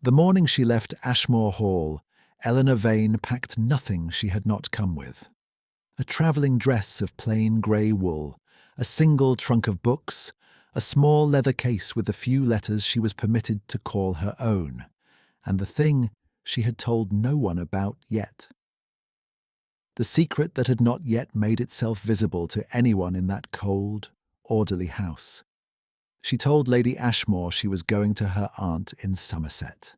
The morning she left Ashmore Hall, Eleanor Vane packed nothing she had not come with. A travelling dress of plain grey wool, a single trunk of books, a small leather case with the few letters she was permitted to call her own, and the thing she had told no one about yet. The secret that had not yet made itself visible to anyone in that cold, orderly house. She told Lady Ashmore she was going to her aunt in Somerset.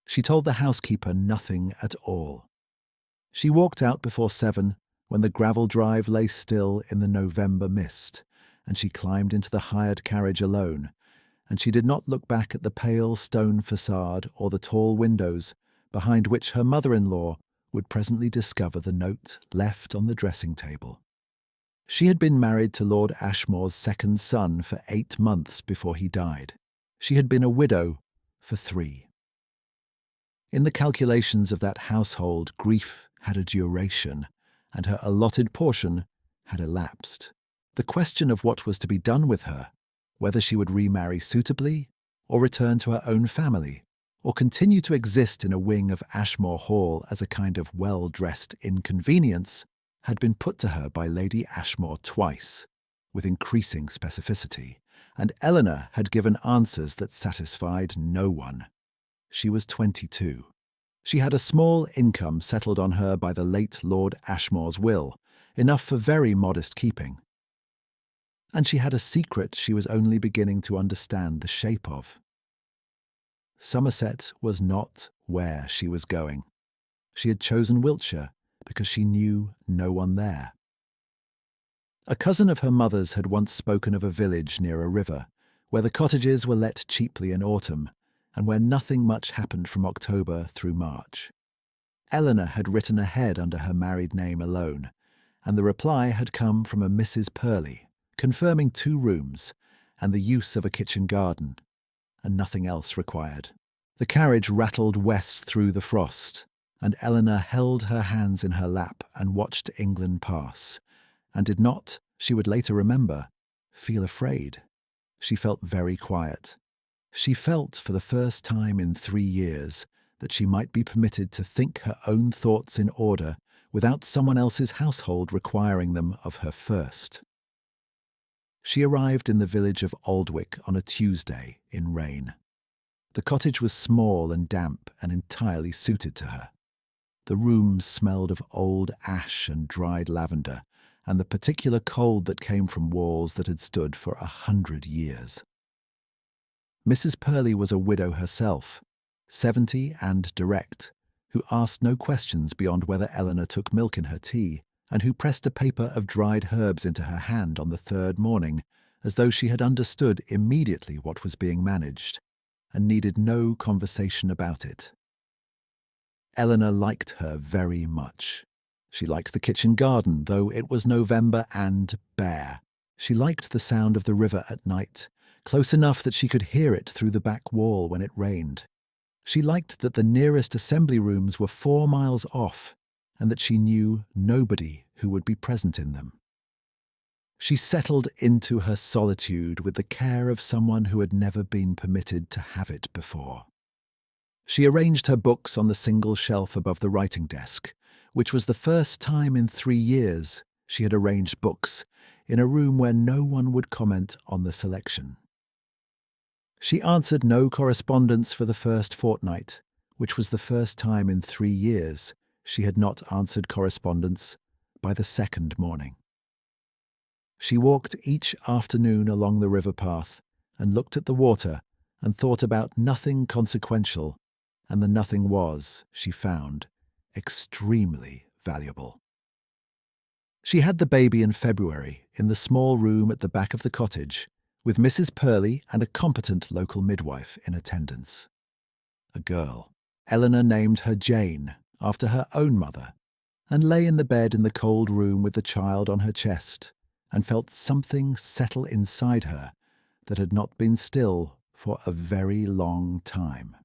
She told the housekeeper nothing at all. She walked out before 7 when the gravel drive lay still in the November mist, and she climbed into the hired carriage alone, and she did not look back at the pale stone facade or the tall windows behind which her mother-in-law would presently discover the note left on the dressing table. She had been married to Lord Ashmore's second son for 8 months before he died. She had been a widow for 3. In the calculations of that household, grief had a duration, and her allotted portion had elapsed. The question of what was to be done with her, whether she would remarry suitably, or return to her own family, or continue to exist in a wing of Ashmore Hall as a kind of well-dressed inconvenience, had been put to her by Lady Ashmore twice, with increasing specificity, and Eleanor had given answers that satisfied no one. She was 22. She had a small income settled on her by the late Lord Ashmore's will, enough for very modest keeping. And she had a secret she was only beginning to understand the shape of. Somerset was not where she was going. She had chosen Wiltshire because she knew no one there. A cousin of her mother's had once spoken of a village near a river, where the cottages were let cheaply in autumn, and where nothing much happened from October through March. Eleanor had written ahead under her married name alone, and the reply had come from a Mrs. Purley, confirming 2 rooms and the use of a kitchen garden, and nothing else required. The carriage rattled west through the frost, and Eleanor held her hands in her lap and watched England pass, and did not, she would later remember, feel afraid. She felt very quiet. She felt for the first time in 3 years that she might be permitted to think her own thoughts in order without someone else's household requiring them of her first. She arrived in the village of Aldwick on a Tuesday in rain. The cottage was small and damp and entirely suited to her. The rooms smelled of old ash and dried lavender, and the particular cold that came from walls that had stood for 100 years. Mrs. Purley was a widow herself, 70 and direct, who asked no questions beyond whether Eleanor took milk in her tea, and who pressed a paper of dried herbs into her hand on the 3rd morning, as though she had understood immediately what was being managed, and needed no conversation about it. Eleanor liked her very much. She liked the kitchen garden, though it was November and bare. She liked the sound of the river at night, close enough that she could hear it through the back wall when it rained. She liked that the nearest assembly rooms were 4 miles off, and that she knew nobody who would be present in them. She settled into her solitude with the care of someone who had never been permitted to have it before. She arranged her books on the single shelf above the writing desk, which was the first time in 3 years she had arranged books in a room where no one would comment on the selection. She answered no correspondence for the first fortnight, which was the first time in 3 years she had not answered correspondence by the 2nd morning. She walked each afternoon along the river path and looked at the water and thought about nothing consequential, and the nothing was, she found, extremely valuable. She had the baby in February in the small room at the back of the cottage, with Mrs. Purley and a competent local midwife in attendance. A girl. Eleanor named her Jane, after her own mother, and lay in the bed in the cold room with the child on her chest, and felt something settle inside her that had not been still for a very long time.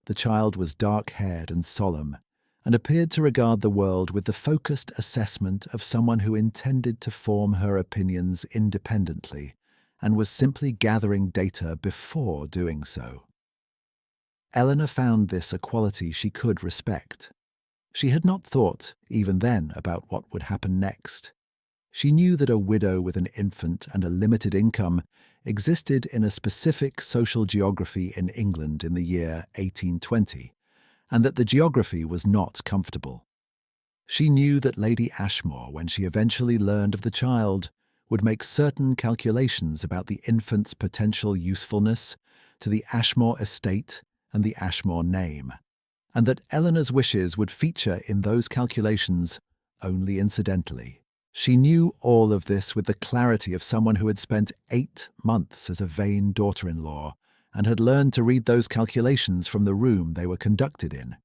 The child was dark-haired and solemn, and appeared to regard the world with the focused assessment of someone who intended to form her opinions independently and was simply gathering data before doing so. Eleanor found this a quality she could respect. She had not thought, even then, about what would happen next. She knew that a widow with an infant and a limited income existed in a specific social geography in England in the year 1820, and that the geography was not comfortable. She knew that Lady Ashmore, when she eventually learned of the child, would make certain calculations about the infant's potential usefulness to the Ashmore estate and the Ashmore name, and that Eleanor's wishes would feature in those calculations only incidentally. She knew all of this with the clarity of someone who had spent 8 months as a Vane daughter-in-law and had learned to read those calculations from the room they were conducted in.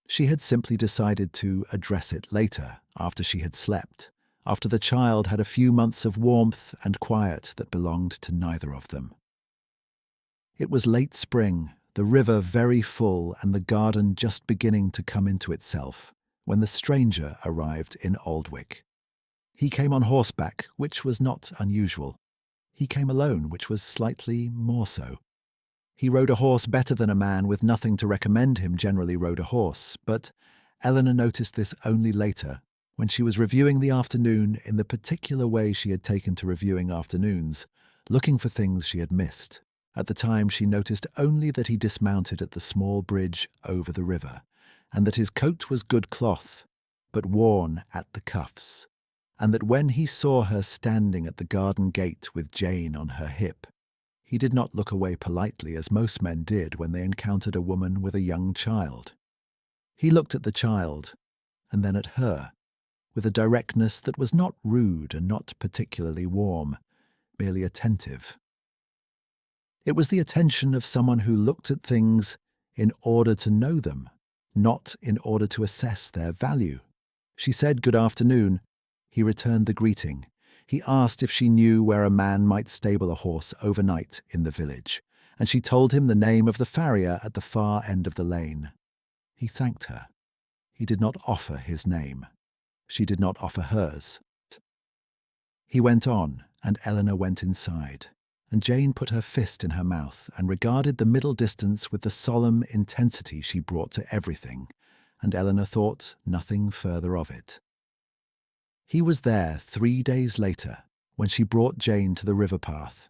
She had simply decided to address it later, after she had slept, after the child had a few months of warmth and quiet that belonged to neither of them. It was late spring, the river very full and the garden just beginning to come into itself, when the stranger arrived in Aldwych. He came on horseback, which was not unusual. He came alone, which was slightly more so. He rode a horse better than a man with nothing to recommend him generally rode a horse, but Eleanor noticed this only later, when she was reviewing the afternoon in the particular way she had taken to reviewing afternoons, looking for things she had missed. At the time she noticed only that he dismounted at the small bridge over the river, and that his coat was good cloth, but worn at the cuffs, and that when he saw her standing at the garden gate with Jane on her hip, he did not look away politely as most men did when they encountered a woman with a young child. He looked at the child, and then at her, with a directness that was not rude and not particularly warm, merely attentive. It was the attention of someone who looked at things in order to know them, not in order to assess their value. She said good afternoon. He returned the greeting. He asked if she knew where a man might stable a horse overnight in the village, and she told him the name of the farrier at the far end of the lane. He thanked her. He did not offer his name. She did not offer hers. He went on, and Eleanor went inside, and Jane put her fist in her mouth and regarded the middle distance with the solemn intensity she brought to everything, and Eleanor thought nothing further of it. He was there 3 days later, when she brought Jane to the river path.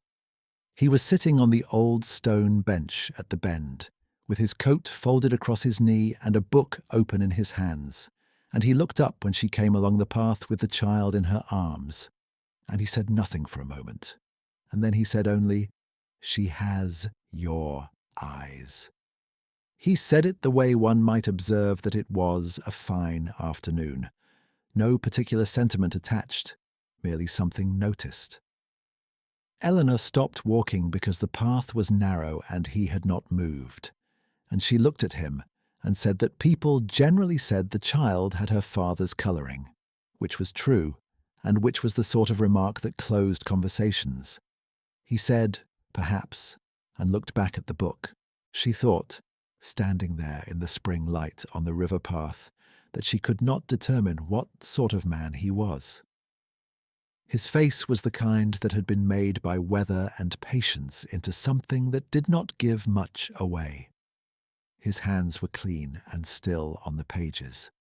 He was sitting on the old stone bench at the bend, with his coat folded across his knee and a book open in his hands, and he looked up when she came along the path with the child in her arms, and he said nothing for a moment, and then he said only, "She has your eyes." He said it the way one might observe that it was a fine afternoon. No particular sentiment attached, merely something noticed. Eleanor stopped walking because the path was narrow and he had not moved, and she looked at him and said that people generally said the child had her father's colouring, which was true, and which was the sort of remark that closed conversations. He said, perhaps, and looked back at the book. She thought, standing there in the spring light on the river path, that she could not determine what sort of man he was. His face was the kind that had been made by weather and patience into something that did not give much away. His hands were clean and still on the pages.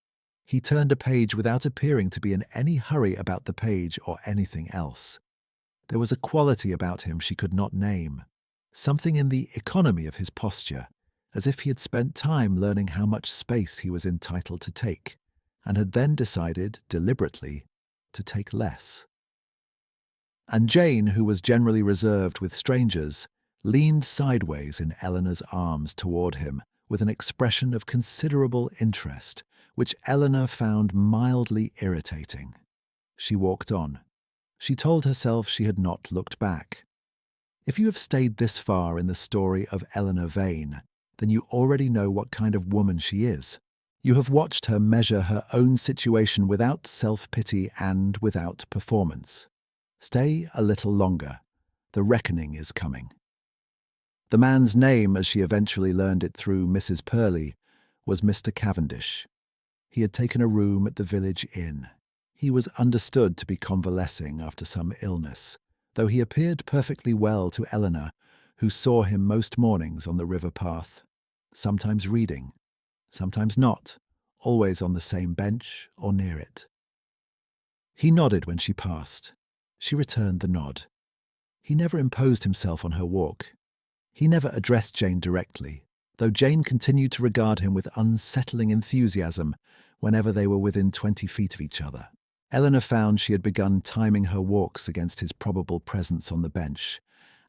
He turned a page without appearing to be in any hurry about the page or anything else. There was a quality about him she could not name, something in the economy of his posture, as if he had spent time learning how much space he was entitled to take, and had then decided, deliberately, to take less. And Jane, who was generally reserved with strangers, leaned sideways in Eleanor's arms toward him with an expression of considerable interest, which Eleanor found mildly irritating. She walked on. She told herself she had not looked back. If you have stayed this far in the story of Eleanor Vane, then you already know what kind of woman she is. You have watched her measure her own situation without self-pity and without performance. Stay a little longer. The reckoning is coming. The man's name, as she eventually learned it through Mrs. Purley, was Mr. Cavendish. He had taken a room at the village inn. He was understood to be convalescing after some illness, though he appeared perfectly well to Eleanor, who saw him most mornings on the river path. sometimes reading, sometimes not, always on the same bench or near it. He nodded when she passed. She returned the nod. He never imposed himself on her walk. He never addressed Jane directly, though Jane continued to regard him with unsettling enthusiasm whenever they were within 20 feet of each other. Eleanor found she had begun timing her walks against his probable presence on the bench,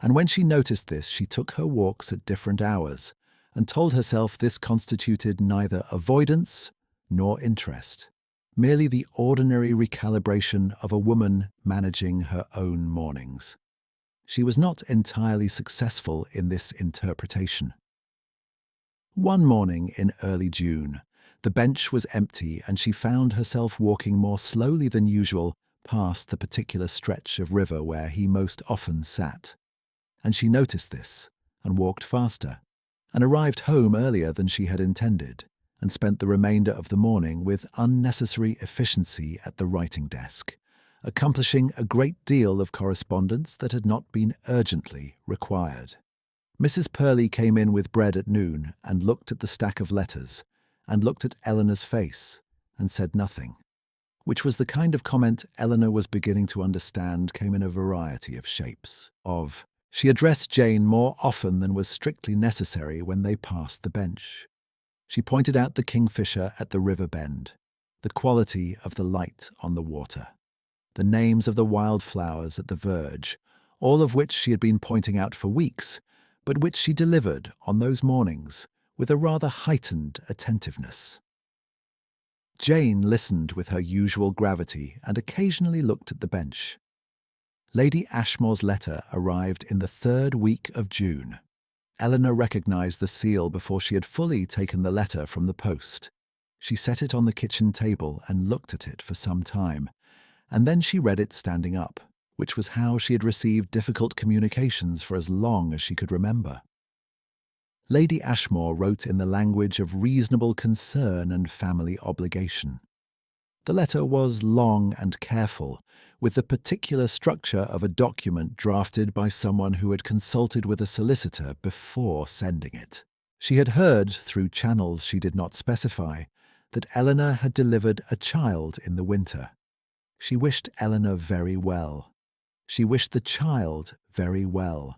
and when she noticed this, she took her walks at different hours and told herself this constituted neither avoidance nor interest, merely the ordinary recalibration of a woman managing her own mornings. She was not entirely successful in this interpretation. One morning in early June, the bench was empty and she found herself walking more slowly than usual past the particular stretch of river where he most often sat. And she noticed this and walked faster, and arrived home earlier than she had intended, and spent the remainder of the morning with unnecessary efficiency at the writing desk, accomplishing a great deal of correspondence that had not been urgently required. Mrs. Purley came in with bread at noon and looked at the stack of letters, and looked at Eleanor's face, and said nothing, which was the kind of comment Eleanor was beginning to understand came in a variety of shapes. She addressed Jane more often than was strictly necessary when they passed the bench. She pointed out the kingfisher at the river bend, the quality of the light on the water, the names of the wildflowers at the verge, all of which she had been pointing out for weeks, but which she delivered on those mornings with a rather heightened attentiveness. Jane listened with her usual gravity and occasionally looked at the bench. Lady Ashmore's letter arrived in the 3rd week of June. Eleanor recognized the seal before she had fully taken the letter from the post. She set it on the kitchen table and looked at it for some time, and then she read it standing up, which was how she had received difficult communications for as long as she could remember. Lady Ashmore wrote in the language of reasonable concern and family obligation. The letter was long and careful, with the particular structure of a document drafted by someone who had consulted with a solicitor before sending it. She had heard, through channels she did not specify, that Eleanor had delivered a child in the winter. She wished Eleanor very well. She wished the child very well.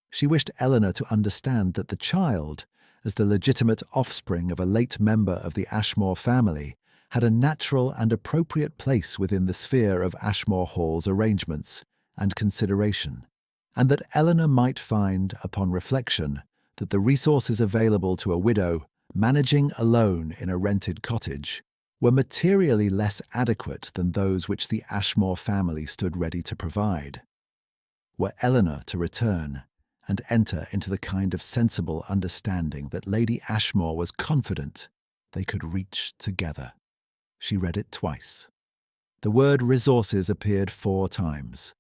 She wished Eleanor to understand that the child, as the legitimate offspring of a late member of the Ashmore family, had a natural and appropriate place within the sphere of Ashmore Hall's arrangements and consideration, and that Eleanor might find, upon reflection, that the resources available to a widow managing alone in a rented cottage were materially less adequate than those which the Ashmore family stood ready to provide. Were Eleanor to return and enter into the kind of sensible understanding that Lady Ashmore was confident they could reach together. She read it twice. The word resources appeared 4 times.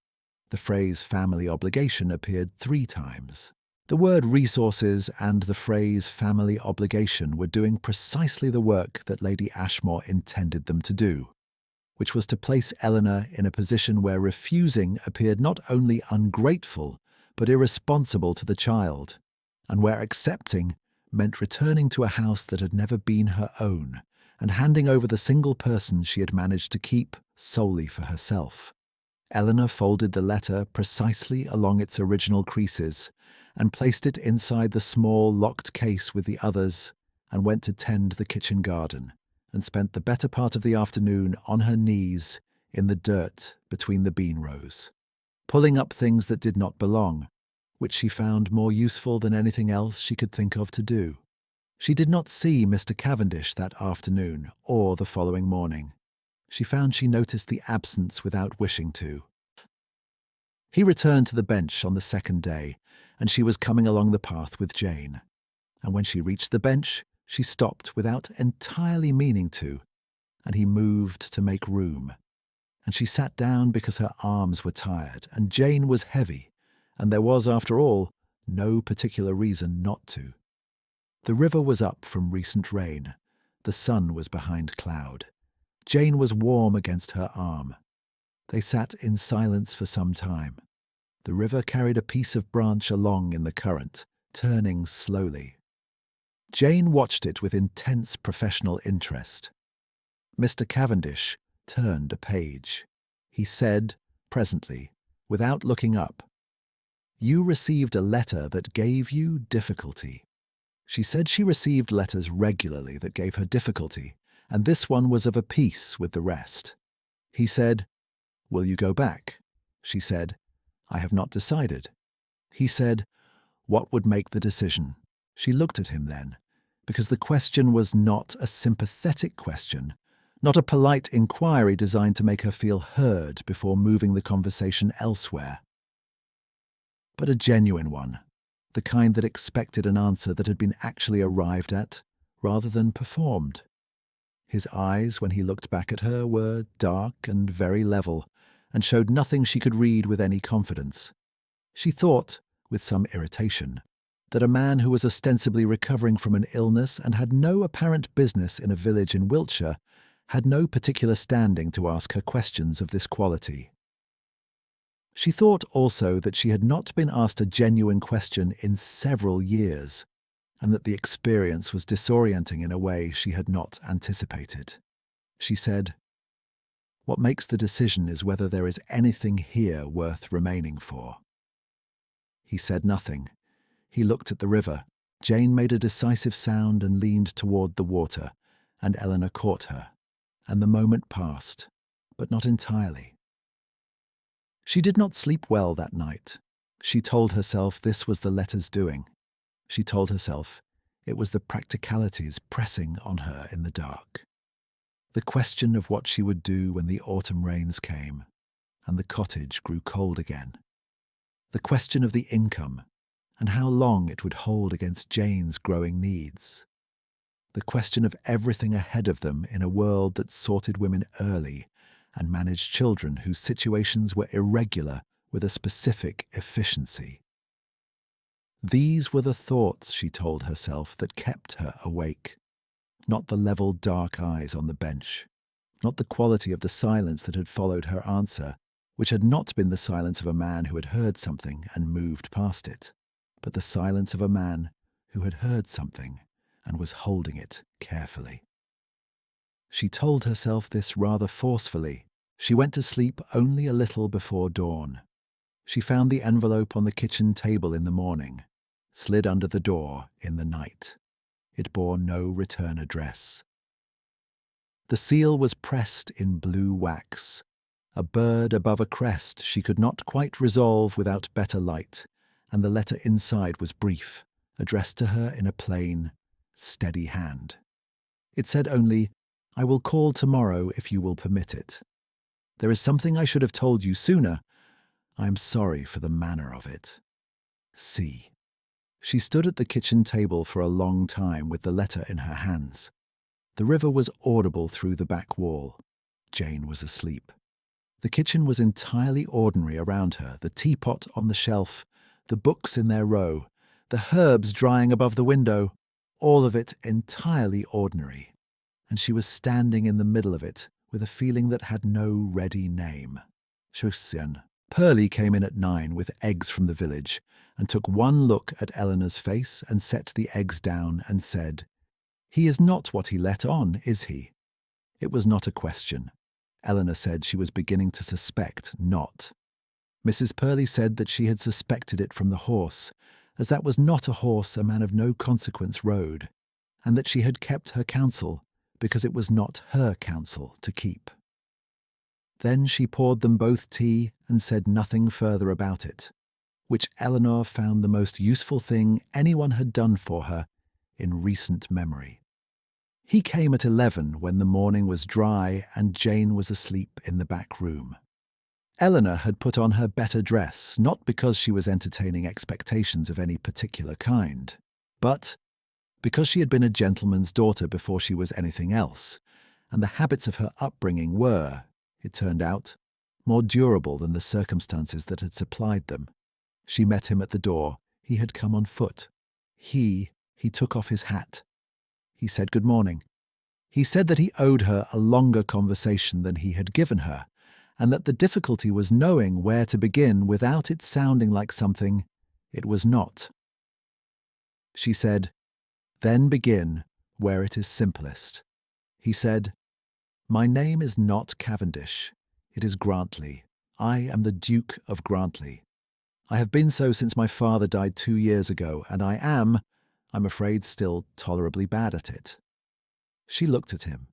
The phrase family obligation appeared 3 times. The word resources and the phrase family obligation were doing precisely the work that Lady Ashmore intended them to do, which was to place Eleanor in a position where refusing appeared not only ungrateful but irresponsible to the child, and where accepting meant returning to a house that had never been her own and handing over the single person she had managed to keep solely for herself. Eleanor folded the letter precisely along its original creases and placed it inside the small locked case with the others, and went to tend the kitchen garden, and spent the better part of the afternoon on her knees in the dirt between the bean rows, pulling up things that did not belong, which she found more useful than anything else she could think of to do. She did not see Mr. Cavendish that afternoon or the following morning. She found she noticed the absence without wishing to. He returned to the bench on the 2nd day, and she was coming along the path with Jane. And when she reached the bench, she stopped without entirely meaning to, and he moved to make room. And she sat down because her arms were tired, and Jane was heavy, and there was, after all, no particular reason not to. The river was up from recent rain. The sun was behind cloud. Jane was warm against her arm. They sat in silence for some time. The river carried a piece of branch along in the current, turning slowly. Jane watched it with intense professional interest. Mr. Cavendish turned a page. He said, presently, without looking up, "You received a letter that gave you difficulty." She said she received letters regularly that gave her difficulty, and this one was of a piece with the rest. He said, "Will you go back?" She said, "I have not decided." He said, "What would make the decision?" She looked at him then, because the question was not a sympathetic question, not a polite inquiry designed to make her feel heard before moving the conversation elsewhere, but a genuine one, the kind that expected an answer that had been actually arrived at rather than performed. His eyes, when he looked back at her, were dark and very level, and showed nothing she could read with any confidence. She thought, with some irritation, that a man who was ostensibly recovering from an illness and had no apparent business in a village in Wiltshire had no particular standing to ask her questions of this quality. She thought also that she had not been asked a genuine question in several years, and that the experience was disorienting in a way she had not anticipated. She said, "What makes the decision is whether there is anything here worth remaining for." He said nothing. He looked at the river. Jane made a decisive sound and leaned toward the water, and Eleanor caught her, and the moment passed, but not entirely. She did not sleep well that night. She told herself this was the letter's doing. She told herself it was the practicalities pressing on her in the dark. The question of what she would do when the autumn rains came, and the cottage grew cold again. The question of the income, and how long it would hold against Jane's growing needs. The question of everything ahead of them in a world that sorted women early and managed children whose situations were irregular with a specific efficiency. These were the thoughts, she told herself, that kept her awake. Not the level dark eyes on the bench, not the quality of the silence that had followed her answer, which had not been the silence of a man who had heard something and moved past it, but the silence of a man who had heard something and was holding it carefully. She told herself this rather forcefully. She went to sleep only a little before dawn. She found the envelope on the kitchen table in the morning, slid under the door in the night. It bore no return address. The seal was pressed in blue wax, a bird above a crest she could not quite resolve without better light, and the letter inside was brief, addressed to her in a plain, steady hand. It said only, "I will call tomorrow if you will permit it. There is something I should have told you sooner. I am sorry for the manner of it. C." She stood at the kitchen table for a long time with the letter in her hands. The river was audible through the back wall. Jane was asleep. The kitchen was entirely ordinary around her, the teapot on the shelf, the books in their row, the herbs drying above the window, all of it entirely ordinary. And she was standing in the middle of it with a feeling that had no ready name. Chaussien. Pearlie came in at 9 with eggs from the village and took one look at Eleanor's face and set the eggs down and said, "He is not what he let on, is he?" It was not a question. Eleanor said she was beginning to suspect not. Mrs. Pearlie said that she had suspected it from the horse, as that was not a horse a man of no consequence rode, and that she had kept her counsel because it was not her counsel to keep. Then she poured them both tea and said nothing further about it, which Eleanor found the most useful thing anyone had done for her in recent memory. He came at 11 when the morning was dry and Jane was asleep in the back room. Eleanor had put on her better dress, not because she was entertaining expectations of any particular kind, but because she had been a gentleman's daughter before she was anything else, and the habits of her upbringing were, it turned out, more durable than the circumstances that had supplied them. She met him at the door. He had come on foot. He took off his hat. He said good morning. He said that he owed her a longer conversation than he had given her, and that the difficulty was knowing where to begin without it sounding like something it was not. She said, Then begin where it is simplest. He said, "My name is not Cavendish. It is Grantley. I am the Duke of Grantley. I have been so since my father died 2 years ago, and I'm afraid, still tolerably bad at it." She looked at him.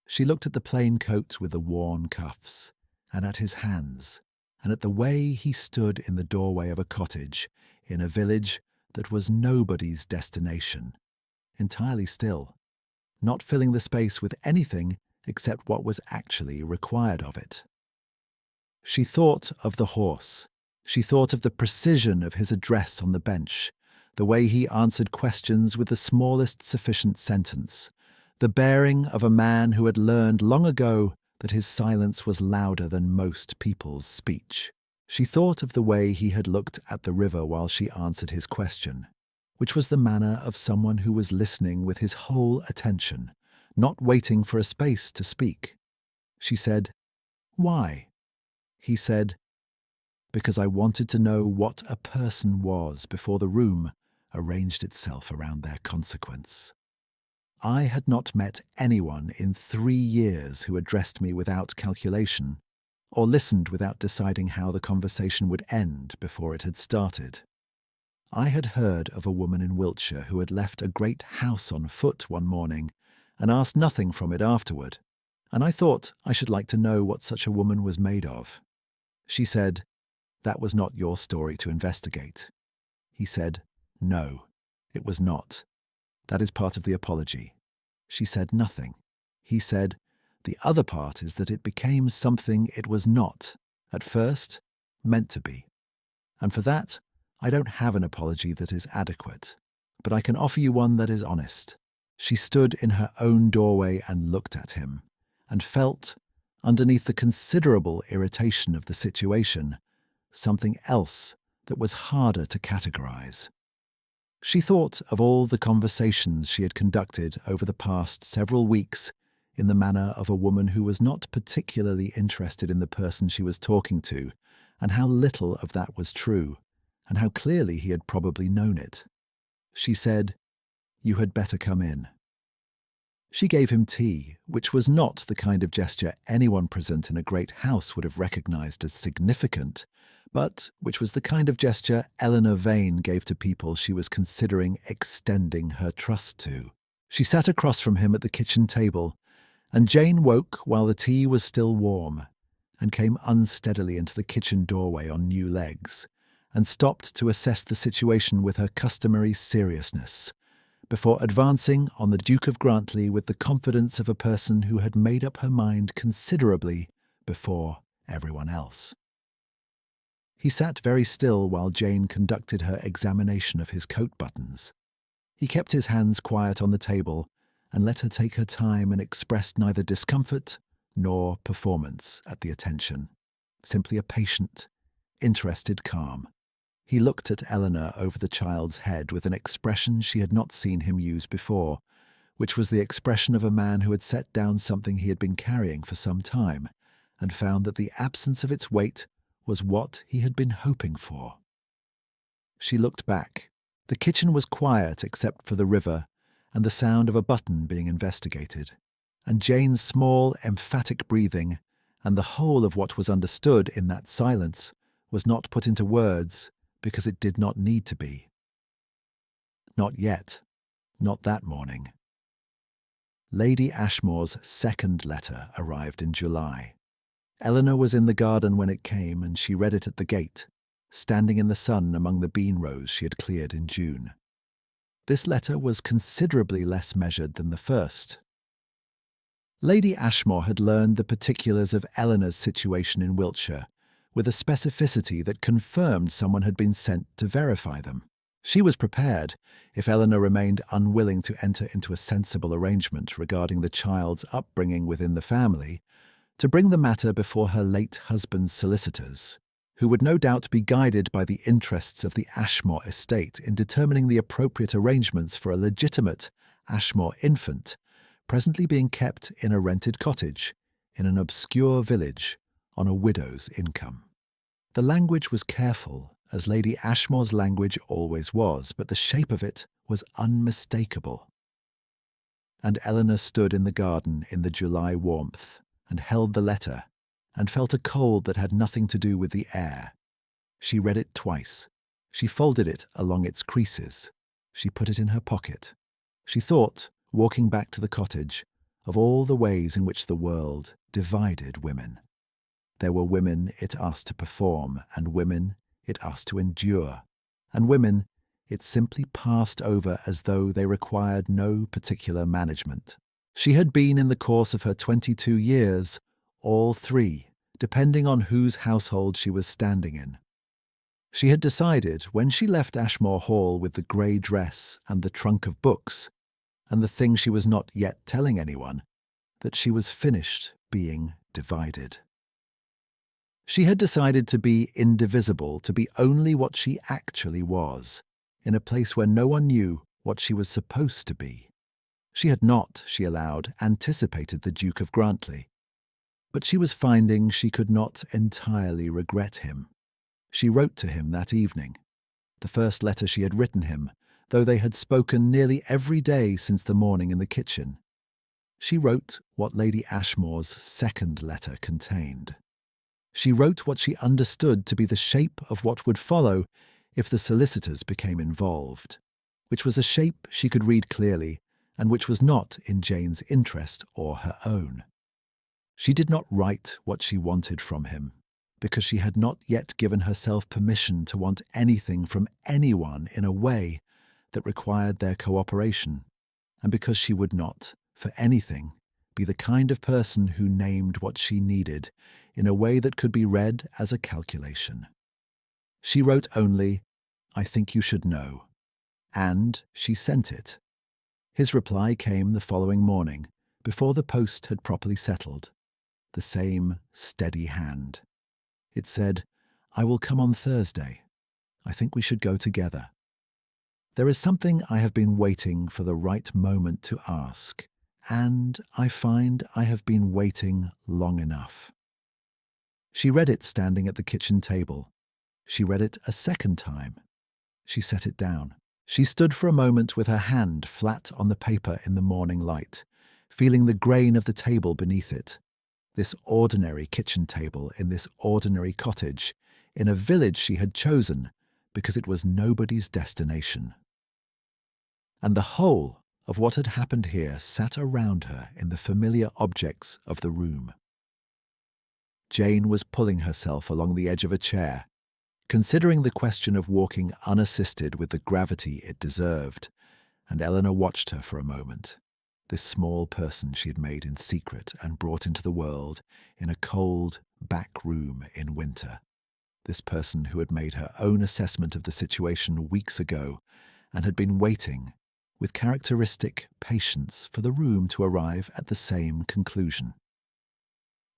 She looked at the plain coat with the worn cuffs, and at his hands, and at the way he stood in the doorway of a cottage in a village that was nobody's destination, entirely still, not filling the space with anything except what was actually required of it. She thought of the horse. She thought of the precision of his address on the bench, the way he answered questions with the smallest sufficient sentence, the bearing of a man who had learned long ago that his silence was louder than most people's speech. She thought of the way he had looked at the river while she answered his question, which was the manner of someone who was listening with his whole attention, not waiting for a space to speak. She said, "Why?" He said, "Because I wanted to know what a person was before the room arranged itself around their consequence. I had not met anyone in 3 years who addressed me without calculation, or listened without deciding how the conversation would end before it had started. I had heard of a woman in Wiltshire who had left a great house on foot one morning and asked nothing from it afterward, and I thought I should like to know what such a woman was made of. She said, 'That was not your story to investigate.' He said, 'No, it was not. That is part of the apology.' She said nothing. He said, 'The other part is that it became something it was not, at first, meant to be. And for that, I don't have an apology that is adequate, but I can offer you one that is honest.' She stood in her own doorway and looked at him, and felt, underneath the considerable irritation of the situation, something else that was harder to categorize. She thought of all the conversations she had conducted over the past several weeks in the manner of a woman who was not particularly interested in the person she was talking to, and how little of that was true, and how clearly he had probably known it. She said, 'You had better come in.' She gave him tea, which was not the kind of gesture anyone present in a great house would have recognized as significant, but which was the kind of gesture Eleanor Vane gave to people she was considering extending her trust to. She sat across from him at the kitchen table, and Jane woke while the tea was still warm, and came unsteadily into the kitchen doorway on new legs, and stopped to assess the situation with her customary seriousness, before advancing on the Duke of Grantley with the confidence of a person who had made up her mind considerably before everyone else. He sat very still while Jane conducted her examination of his coat buttons. He kept his hands quiet on the table and let her take her time, and expressed neither discomfort nor performance at the attention, simply a patient, interested calm. He looked at Eleanor over the child's head with an expression she had not seen him use before, which was the expression of a man who had set down something he had been carrying for some time, and found that the absence of its weight was what he had been hoping for. She looked back. The kitchen was quiet except for the river and the sound of a button being investigated, and Jane's small, emphatic breathing, and the whole of what was understood in that silence was not put into words because it did not need to be. Not yet. Not that morning. Lady Ashmore's second letter arrived in July. Eleanor was in the garden when it came, and she read it at the gate, standing in the sun among the bean rows she had cleared in June. This letter was considerably less measured than the first. Lady Ashmore had learned the particulars of Eleanor's situation in Wiltshire with a specificity that confirmed someone had been sent to verify them. She was prepared, if Eleanor remained unwilling to enter into a sensible arrangement regarding the child's upbringing within the family, to bring the matter before her late husband's solicitors, who would no doubt be guided by the interests of the Ashmore estate in determining the appropriate arrangements for a legitimate Ashmore infant, presently being kept in a rented cottage in an obscure village on a widow's income. The language was careful as Lady Ashmore's language always was, but the shape of it was unmistakable. And Eleanor stood in the garden in the July warmth and held the letter and felt a cold that had nothing to do with the air. She read it twice. She folded it along its creases. She put it in her pocket. She thought, walking back to the cottage, of all the ways in which the world divided women. There were women it asked to perform, and women it asked to endure, and women it simply passed over as though they required no particular management. She had been in the course of her 22 years, all three, depending on whose household she was standing in. She had decided, when she left Ashmore Hall with the grey dress and the trunk of books, and the thing she was not yet telling anyone, that she was finished being divided. She had decided to be indivisible, to be only what she actually was, in a place where no one knew what she was supposed to be. She had not, she allowed, anticipated the Duke of Grantley, but she was finding she could not entirely regret him. She wrote to him that evening, the first letter she had written him, though they had spoken nearly every day since the morning in the kitchen. She wrote what Lady Ashmore's second letter contained. She wrote what she understood to be the shape of what would follow if the solicitors became involved, which was a shape she could read clearly and which was not in Jane's interest or her own. She did not write what she wanted from him, because she had not yet given herself permission to want anything from anyone in a way that required their cooperation, and because she would not, for anything, be the kind of person who named what she needed in a way that could be read as a calculation. She wrote only, "I think you should know," and she sent it. His reply came the following morning, before the post had properly settled. The same steady hand. It said, "I will come on Thursday. I think we should go together. There is something I have been waiting for the right moment to ask, and I find I have been waiting long enough." She read it standing at the kitchen table. She read it a second time. She set it down. She stood for a moment with her hand flat on the paper in the morning light, feeling the grain of the table beneath it. This ordinary kitchen table in this ordinary cottage, in a village she had chosen because it was nobody's destination. And the whole of what had happened here sat around her in the familiar objects of the room. Jane was pulling herself along the edge of a chair, considering the question of walking unassisted with the gravity it deserved, and Eleanor watched her for a moment. This small person she had made in secret and brought into the world in a cold back room in winter. This person who had made her own assessment of the situation weeks ago and had been waiting, with characteristic patience, for the room to arrive at the same conclusion.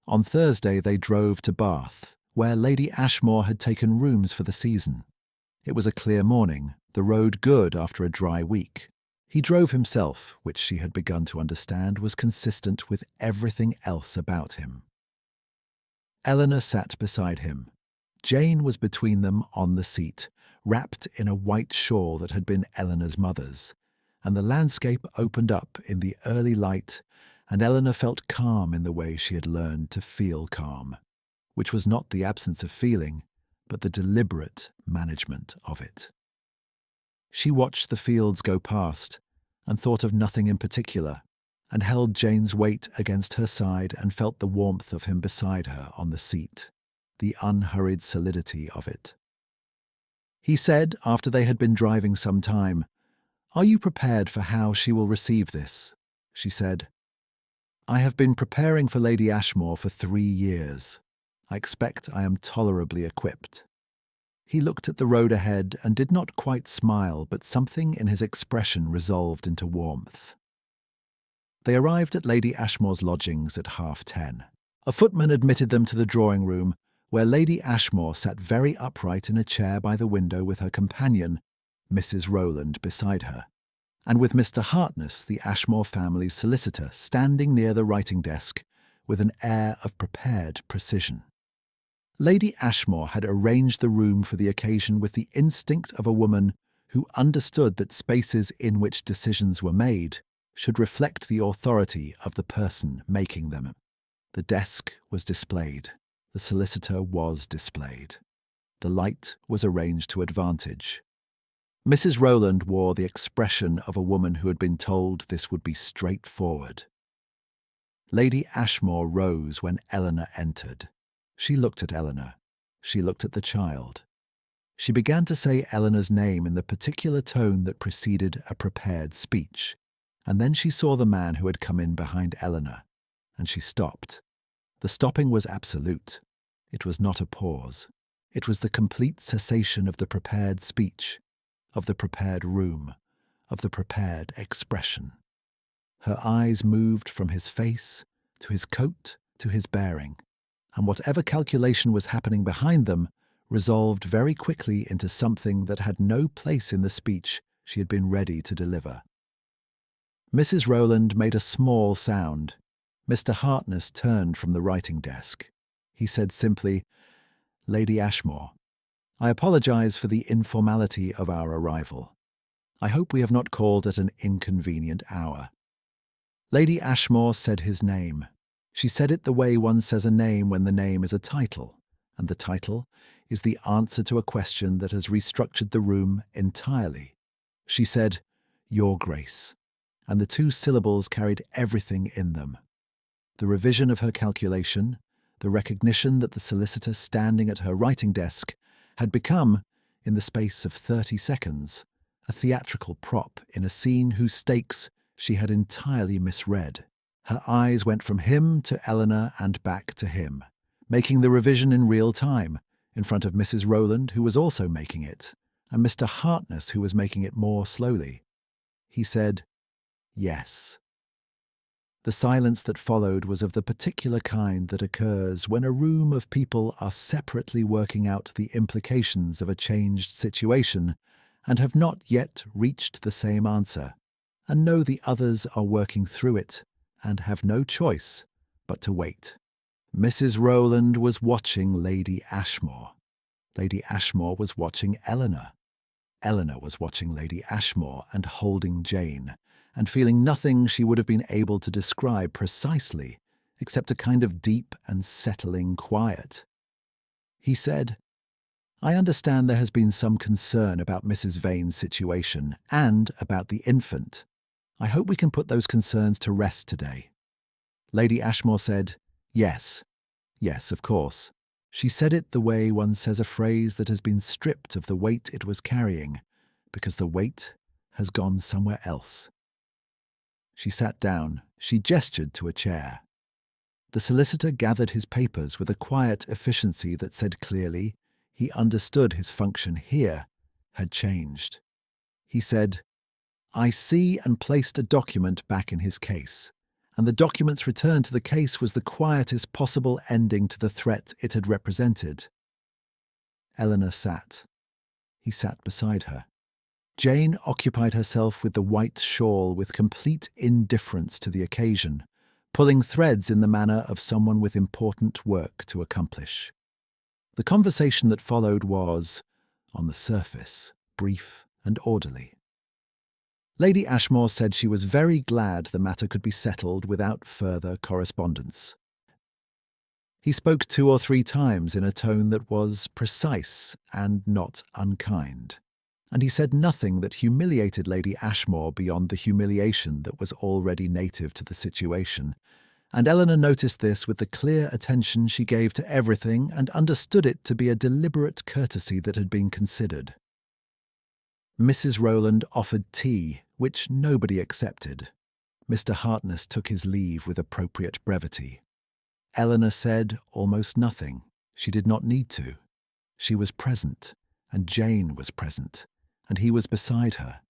On Thursday they drove to Bath, where Lady Ashmore had taken rooms for the season. It was a clear morning, the road good after a dry week. He drove himself, which she had begun to understand was consistent with everything else about him. Eleanor sat beside him. Jane was between them on the seat, wrapped in a white shawl that had been Eleanor's mother's, and the landscape opened up in the early light, and Eleanor felt calm in the way she had learned to feel calm, which was not the absence of feeling, but the deliberate management of it. She watched the fields go past and thought of nothing in particular, and held Jane's weight against her side and felt the warmth of him beside her on the seat, the unhurried solidity of it. He said, after they had been driving some time, "Are you prepared for how she will receive this?" She said, "I have been preparing for Lady Ashmore for 3 years. I expect I am tolerably equipped." He looked at the road ahead and did not quite smile, but something in his expression resolved into warmth. They arrived at Lady Ashmore's lodgings at 10:30. A footman admitted them to the drawing-room, where Lady Ashmore sat very upright in a chair by the window with her companion, Mrs. Rowland, beside her, and with Mr. Hartness, the Ashmore family's solicitor, standing near the writing desk with an air of prepared precision. Lady Ashmore had arranged the room for the occasion with the instinct of a woman who understood that spaces in which decisions were made should reflect the authority of the person making them. The desk was displayed. The solicitor was displayed. The light was arranged to advantage. Mrs. Rowland wore the expression of a woman who had been told this would be straightforward. Lady Ashmore rose when Eleanor entered. She looked at Eleanor. She looked at the child. She began to say Eleanor's name in the particular tone that preceded a prepared speech, and then she saw the man who had come in behind Eleanor, and she stopped. The stopping was absolute. It was not a pause. It was the complete cessation of the prepared speech, of the prepared room, of the prepared expression. Her eyes moved from his face to his coat to his bearing, and whatever calculation was happening behind them resolved very quickly into something that had no place in the speech she had been ready to deliver. Mrs. Rowland made a small sound. Mr. Hartness turned from the writing desk. He said simply, "Lady Ashmore, I apologize for the informality of our arrival. I hope we have not called at an inconvenient hour." Lady Ashmore said his name. She said it the way one says a name when the name is a title, and the title is the answer to a question that has restructured the room entirely. She said, "Your Grace," and the two syllables carried everything in them. The revision of her calculation, the recognition that the solicitor standing at her writing desk had become, in the space of 30 seconds, a theatrical prop in a scene whose stakes she had entirely misread. Her eyes went from him to Eleanor and back to him, making the revision in real time, in front of Mrs. Rowland, who was also making it, and Mr. Hartness, who was making it more slowly. He said, "Yes." The silence that followed was of the particular kind that occurs when a room of people are separately working out the implications of a changed situation and have not yet reached the same answer, and know the others are working through it and have no choice but to wait. Mrs. Rowland was watching Lady Ashmore. Lady Ashmore was watching Eleanor. Eleanor was watching Lady Ashmore and holding Jane, and feeling nothing she would have been able to describe precisely, except a kind of deep and settling quiet. He said, "I understand there has been some concern about Mrs. Vane's situation and about the infant. I hope we can put those concerns to rest today." Lady Ashmore said, "Yes. Yes, of course." She said it the way one says a phrase that has been stripped of the weight it was carrying, because the weight has gone somewhere else. She sat down. She gestured to a chair. The solicitor gathered his papers with a quiet efficiency that said clearly he understood his function here had changed. He said, "I see," and placed a document back in his case, and the document's return to the case was the quietest possible ending to the threat it had represented. Eleanor sat. He sat beside her. Jane occupied herself with the white shawl with complete indifference to the occasion, pulling threads in the manner of someone with important work to accomplish. The conversation that followed was, on the surface, brief and orderly. Lady Ashmore said she was very glad the matter could be settled without further correspondence. He spoke 2 or 3 times in a tone that was precise and not unkind, and he said nothing that humiliated Lady Ashmore beyond the humiliation that was already native to the situation, and Eleanor noticed this with the clear attention she gave to everything and understood it to be a deliberate courtesy that had been considered. Mrs. Rowland offered tea, which nobody accepted. Mr. Hartness took his leave with appropriate brevity. Eleanor said almost nothing. She did not need to. She was present, and Jane was present, and he was beside her,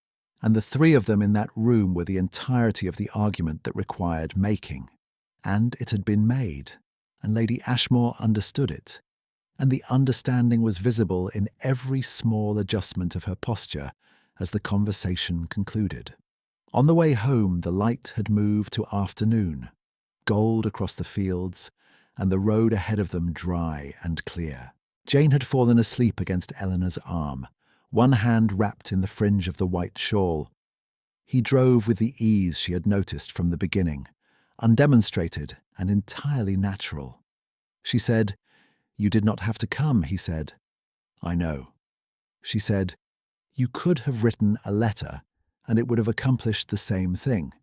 and the 3 of them in that room were the entirety of the argument that required making. And it had been made, and Lady Ashmore understood it, and the understanding was visible in every small adjustment of her posture as the conversation concluded. On the way home, the light had moved to afternoon, gold across the fields, and the road ahead of them dry and clear. Jane had fallen asleep against Eleanor's arm, one hand wrapped in the fringe of the white shawl. He drove with the ease she had noticed from the beginning, undemonstrated and entirely natural. She said, "You did not have to come," he said. "I know." She said, "You could have written a letter, and it would have accomplished the same thing."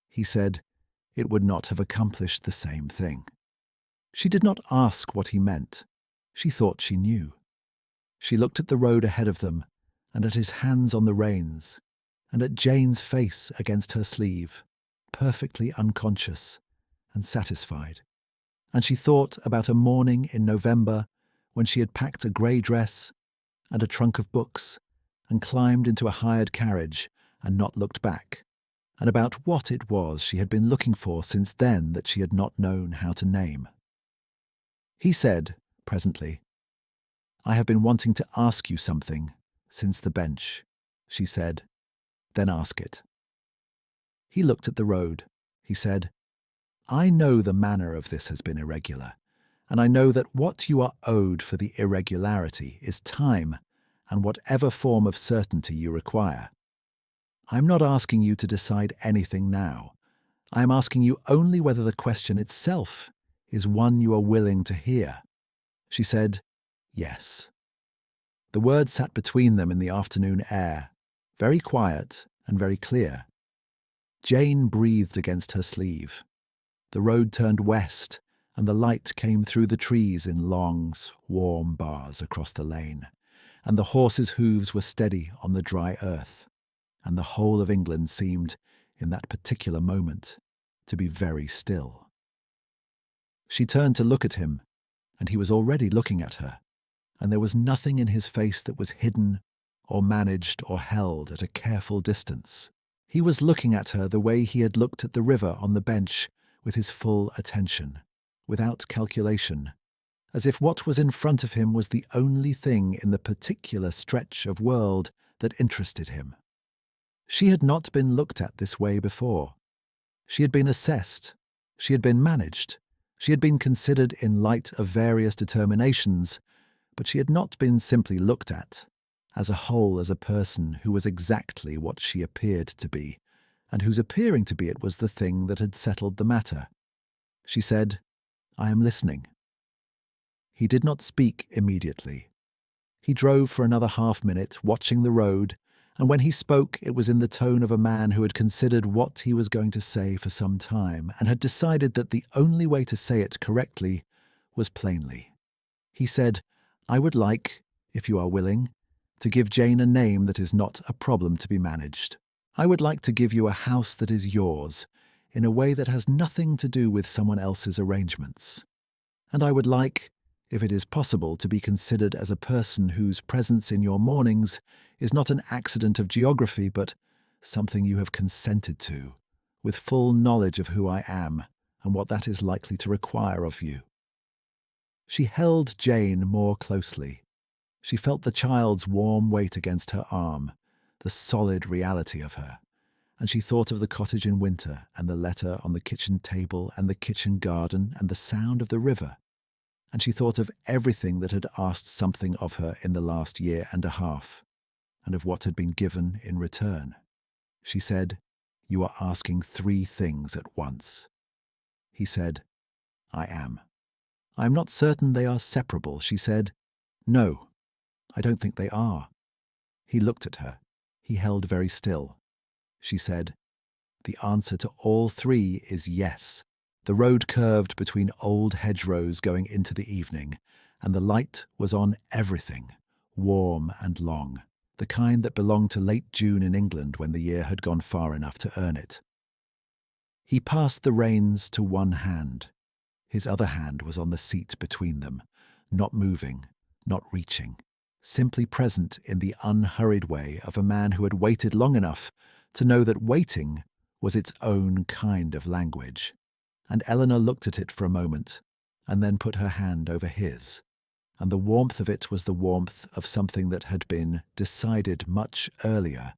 He said, "It would not have accomplished the same thing." She did not ask what he meant. She thought she knew. She looked at the road ahead of them, and at his hands on the reins, and at Jane's face against her sleeve, perfectly unconscious and satisfied. And she thought about a morning in November when she had packed a grey dress and a trunk of books and climbed into a hired carriage and not looked back, and about what it was she had been looking for since then that she had not known how to name. He said, presently, "I have been wanting to ask you something since the bench," she said. "Then ask it." He looked at the road. He said, "I know the manner of this has been irregular, and I know that what you are owed for the irregularity is time and whatever form of certainty you require. I am not asking you to decide anything now. I am asking you only whether the question itself is one you are willing to hear." She said, "Yes." The words sat between them in the afternoon air, very quiet and very clear. Jane breathed against her sleeve. The road turned west, and the light came through the trees in long, warm bars across the lane, and the horses' hooves were steady on the dry earth, and the whole of England seemed, in that particular moment, to be very still. She turned to look at him, and he was already looking at her, and there was nothing in his face that was hidden or managed or held at a careful distance. He was looking at her the way he had looked at the river on the bench, with his full attention, without calculation, as if what was in front of him was the only thing in the particular stretch of world that interested him. She had not been looked at this way before. She had been assessed, she had been managed, she had been considered in light of various determinations, but she had not been simply looked at, as a whole, as a person who was exactly what she appeared to be, and whose appearing to be it was the thing that had settled the matter. She said, "I am listening." He did not speak immediately. He drove for another half-minute, watching the road, and when he spoke it was in the tone of a man who had considered what he was going to say for some time, and had decided that the only way to say it correctly was plainly. He said, "I would like, if you are willing, to give Jane a name that is not a problem to be managed. I would like to give you a house that is yours, in a way that has nothing to do with someone else's arrangements. And I would like, if it is possible, to be considered as a person whose presence in your mornings is not an accident of geography, but something you have consented to, with full knowledge of who I am and what that is likely to require of you." She held Jane more closely. She felt the child's warm weight against her arm, the solid reality of her, and she thought of the cottage in winter and the letter on the kitchen table and the kitchen garden and the sound of the river, and she thought of everything that had asked something of her in the last year and a half, and of what had been given in return. She said, "You are asking 3 things at once." He said, "I am." "I am not certain they are separable," she said. "No, I don't think they are." He looked at her. He held very still. She said, "The answer to all 3 is yes." The road curved between old hedgerows going into the evening, and the light was on everything, warm and long, the kind that belonged to late June in England when the year had gone far enough to earn it. He passed the reins to one hand. His other hand was on the seat between them, not moving, not reaching, simply present in the unhurried way of a man who had waited long enough to know that waiting was its own kind of language. And Eleanor looked at it for a moment, and then put her hand over his, and the warmth of it was the warmth of something that had been decided much earlier,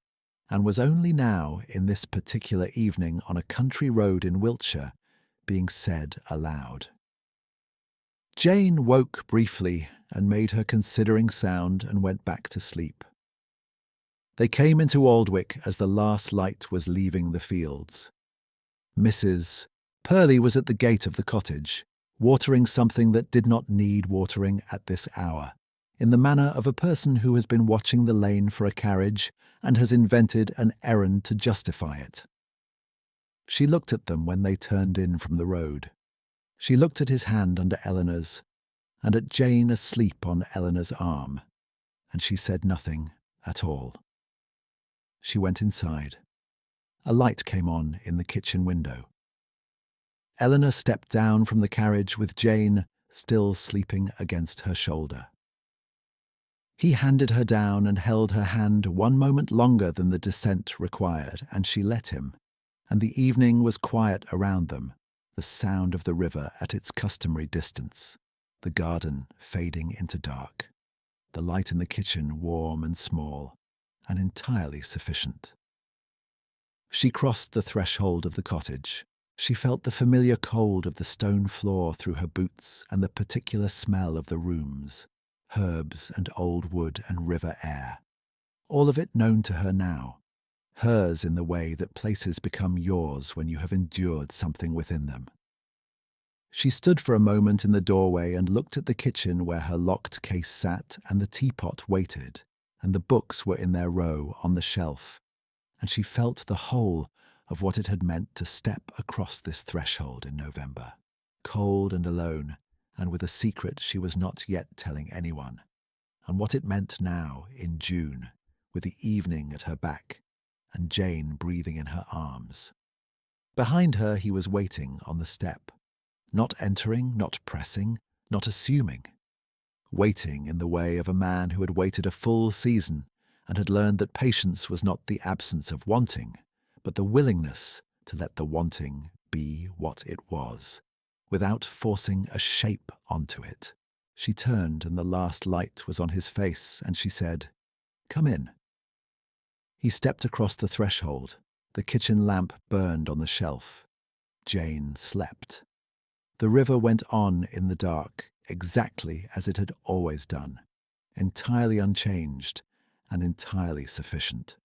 and was only now, in this particular evening on a country road in Wiltshire, being said aloud. Jane woke briefly and made her considering sound and went back to sleep. They came into Aldwick as the last light was leaving the fields. Mrs. Purley was at the gate of the cottage, watering something that did not need watering at this hour, in the manner of a person who has been watching the lane for a carriage and has invented an errand to justify it. She looked at them when they turned in from the road. She looked at his hand under Eleanor's, and at Jane asleep on Eleanor's arm, and she said nothing at all. She went inside. A light came on in the kitchen window. Eleanor stepped down from the carriage with Jane still sleeping against her shoulder. He handed her down and held her hand one moment longer than the descent required, and she let him, and the evening was quiet around them, the sound of the river at its customary distance, the garden fading into dark, the light in the kitchen warm and small, and entirely sufficient. She crossed the threshold of the cottage. She felt the familiar cold of the stone floor through her boots and the particular smell of the rooms, herbs and old wood and river air, all of it known to her now, hers in the way that places become yours when you have endured something within them. She stood for a moment in the doorway and looked at the kitchen where her locked case sat and the teapot waited, and the books were in their row on the shelf, and she felt the whole of what it had meant to step across this threshold in November, cold and alone, and with a secret she was not yet telling anyone, and what it meant now in June, with the evening at her back, and Jane breathing in her arms. Behind her he was waiting on the step, not entering, not pressing, not assuming, waiting in the way of a man who had waited a full season and had learned that patience was not the absence of wanting, but the willingness to let the wanting be what it was, without forcing a shape onto it. She turned and the last light was on his face, and she said, "Come in." He stepped across the threshold. The kitchen lamp burned on the shelf. Jane slept. The river went on in the dark, exactly as it had always done, entirely unchanged and entirely sufficient.